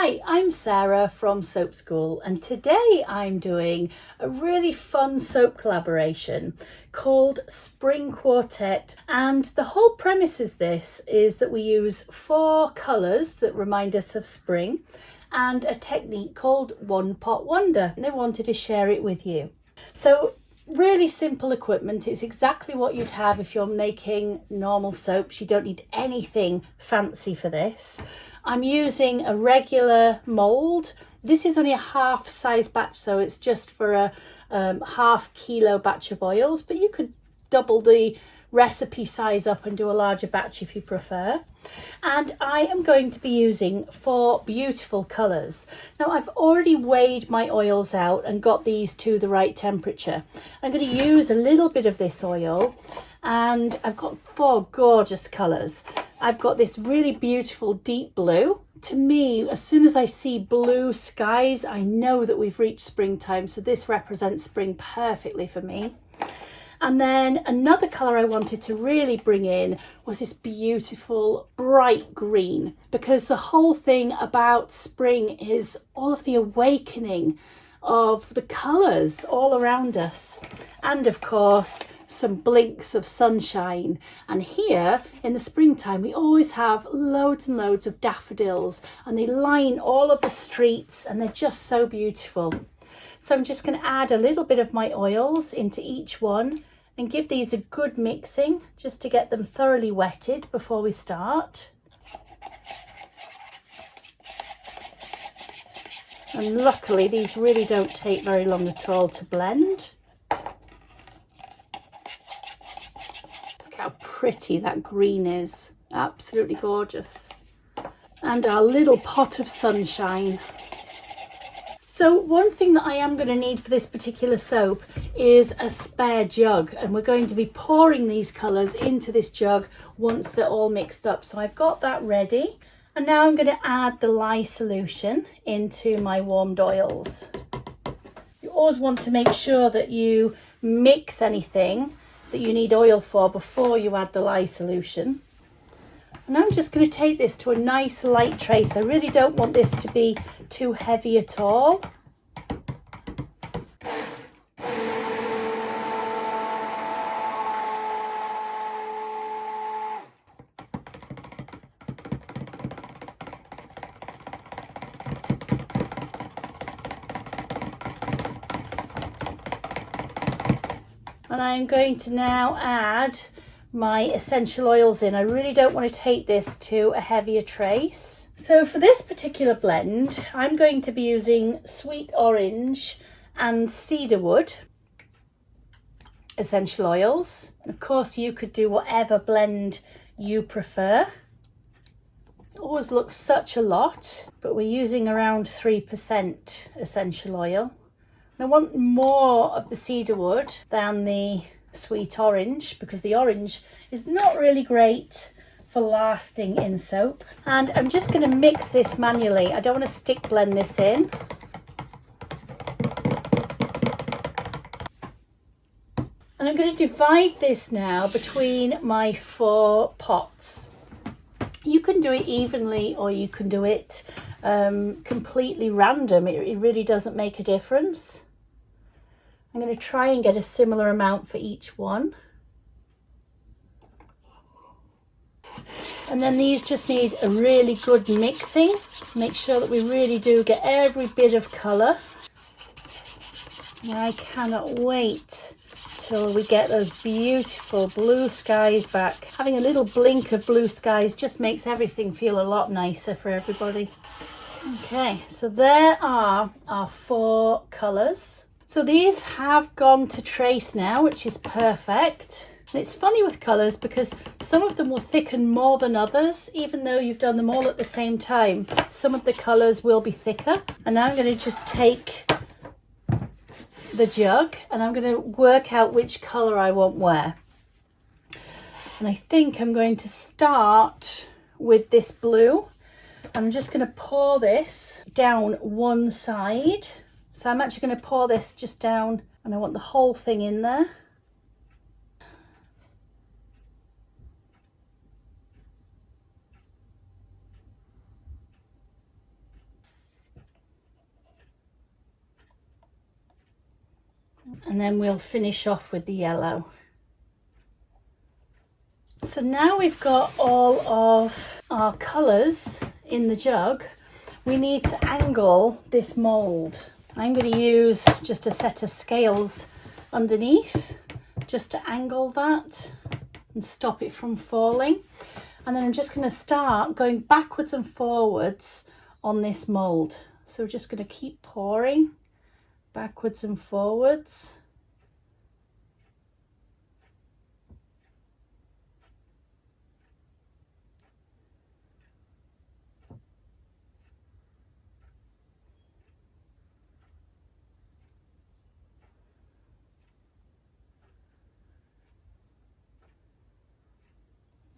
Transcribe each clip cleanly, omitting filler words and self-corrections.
Hi, I'm Sarah from Soap School, and today I'm doing a really fun soap collaboration called Spring Quartet. And the whole premise is that we use 4 colours that remind us of spring and a technique called One Pot Wonder, and I wanted to share it with you. So really simple equipment. It's exactly what you'd have if you're making normal soaps. You don't need anything fancy for this. I'm using a regular mould. This is only a half size batch, so it's just for a half kilo batch of oils, but you could double the recipe size up and do a larger batch if you prefer. And I am going to be using 4 beautiful colours. Now I've already weighed my oils out and got these to the right temperature. I'm going to use a little bit of this oil, and I've got 4 gorgeous colours. I've got this really beautiful deep blue. To me, as soon as I see blue skies, I know that we've reached springtime, so this represents spring perfectly for me. And then another colour I wanted to really bring in was this beautiful bright green, because the whole thing about spring is all of the awakening of the colours all around us. And of course, some blinks of sunshine. And here in the springtime, we always have loads and loads of daffodils, and they line all of the streets, and they're just so beautiful. So I'm just going to add a little bit of my oils into each one and give these a good mixing just to get them thoroughly wetted before we start. And luckily these really don't take very long at all to blend. Look how pretty that green is, absolutely gorgeous. And our little pot of sunshine. So one thing that I am going to need for this particular soap is a spare jug, and we're going to be pouring these colours into this jug once they're all mixed up. So I've got that ready, and now I'm going to add the lye solution into my warmed oils. You always want to make sure that you mix anything that you need oil for before you add the lye solution. And I'm just going to take this to a nice light trace. I really don't want this to be too heavy at all. And I'm going to now add my essential oils in. I really don't want to take this to a heavier trace. So for this particular blend, I'm going to be using sweet orange and cedarwood essential oils. And of course, you could do whatever blend you prefer. It always looks such a lot, but we're using around 3% essential oil. And I want more of the cedarwood than the sweet orange, because the orange is not really great for lasting in soap. And I'm just going to mix this manually. I don't want to stick blend this in. And I'm going to divide this now between my 4 pots. You can do it evenly, or you can do it completely random. It really doesn't make a difference. I'm going to try and get a similar amount for each one. And then these just need a really good mixing. Make sure that we really do get every bit of colour. And I cannot wait till we get those beautiful blue skies back. Having a little blink of blue skies just makes everything feel a lot nicer for everybody. Okay, so there are our 4 colours. So these have gone to trace now, which is perfect. And it's funny with colours because some of them will thicken more than others, even though you've done them all at the same time. Some of the colours will be thicker. And now I'm going to just take the jug and I'm going to work out which colour I want where. And I think I'm going to start with this blue. I'm just going to pour this down one side. So I'm actually going to pour this just down, and I want the whole thing in there. and then we'll finish off with the yellow. So now we've got all of our colours in the jug, we need to angle this mould. I'm going to use just a set of scales underneath just to angle that and stop it from falling. And then I'm just going to start going backwards and forwards on this mould. So we're just going to keep pouring backwards and forwards.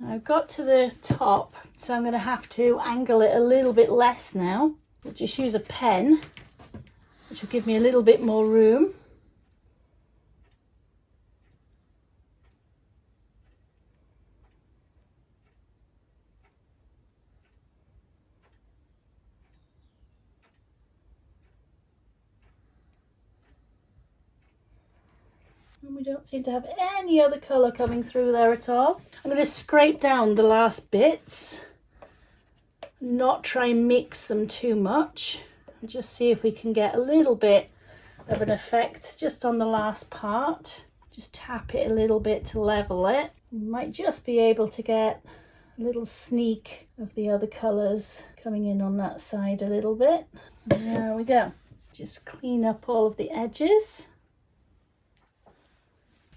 I've got to the top, so I'm going to have to angle it a little bit less now. I'll just use a pen, which will give me a little bit more room. And we don't seem to have any other colour coming through there at all. I'm going to scrape down the last bits, not try and mix them too much, and just see if we can get a little bit of an effect just on the last part. Just tap it a little bit to level it. You might just be able to get a little sneak of the other colours coming in on that side a little bit. And there we go. Just clean up all of the edges.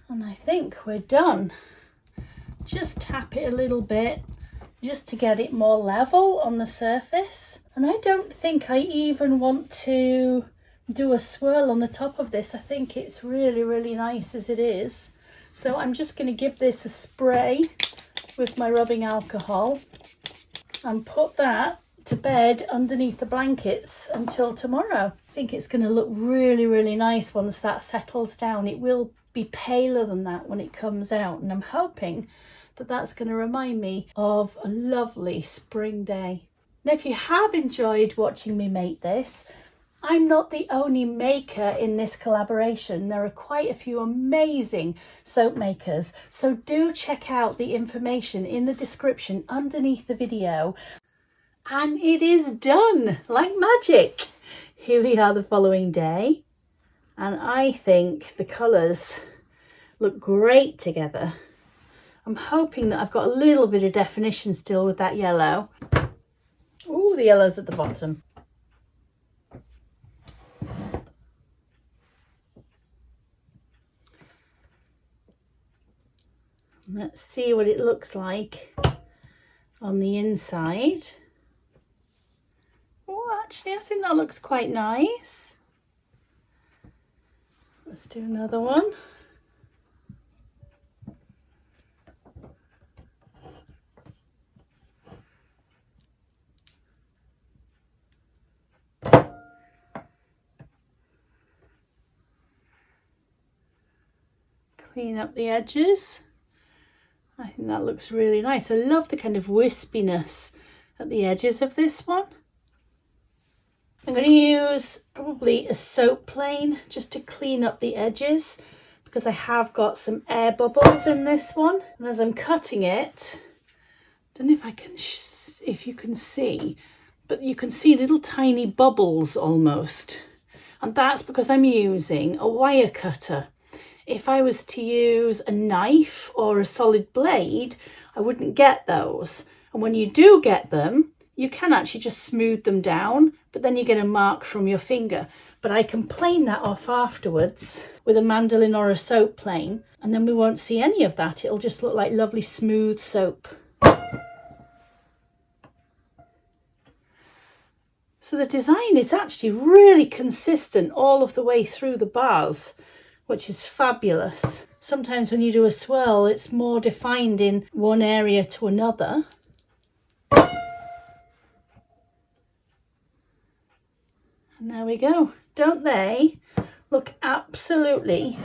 And I think we're done. Just tap it a little bit just to get it more level on the surface. And I don't think I even want to do a swirl on the top of this. I think it's really, really nice as it is. So I'm just going to give this a spray with my rubbing alcohol and put that to bed underneath the blankets until tomorrow. I think it's going to look really, really nice once that settles down. It will be paler than that when it comes out, and I'm hoping that that's going to remind me of a lovely spring day. Now, if you have enjoyed watching me make this, I'm not the only maker in this collaboration. There are quite a few amazing soap makers, so do check out the information in the description underneath the video. And it is done like magic. Here we are the following day, and I think the colours look great together. I'm hoping that I've got a little bit of definition still with that yellow. Oh, the yellow's at the bottom. Let's see what it looks like on the inside. Oh, actually, I think that looks quite nice. Let's do another one. Clean up the edges. I think that looks really nice. I love the kind of wispiness at the edges of this one. I'm going to use probably a soap plane just to clean up the edges, because I have got some air bubbles in this one. And as I'm cutting it, I don't know if I can, if you can see, but you can see little tiny bubbles almost. And that's because I'm using a wire cutter. If I was to use a knife or a solid blade, I wouldn't get those. And when you do get them, you can actually just smooth them down, but then you get a mark from your finger. But I can plane that off afterwards with a mandolin or a soap plane, and then we won't see any of that. It'll just look like lovely smooth soap. So the design is actually really consistent all of the way through the bars, which is fabulous. Sometimes when you do a swirl, it's more defined in one area to another. And there we go. Don't they look absolutely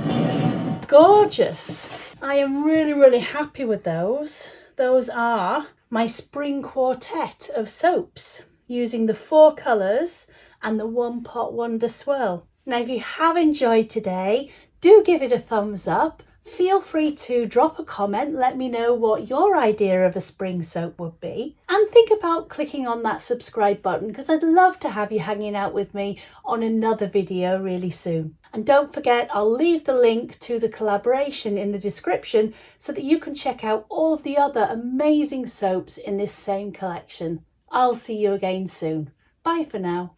gorgeous? I am really, really happy with those. Those are my spring quartet of soaps using the 4 colours and the One Pot Wonder swirl. Now, if you have enjoyed today, Do give it a thumbs up. Feel free to drop a comment, let me know what your idea of a spring soap would be, and think about clicking on that subscribe button because I'd love to have you hanging out with me on another video really soon. And don't forget, I'll leave the link to the collaboration in the description so that you can check out all of the other amazing soaps in this same collection. I'll see you again soon. Bye for now.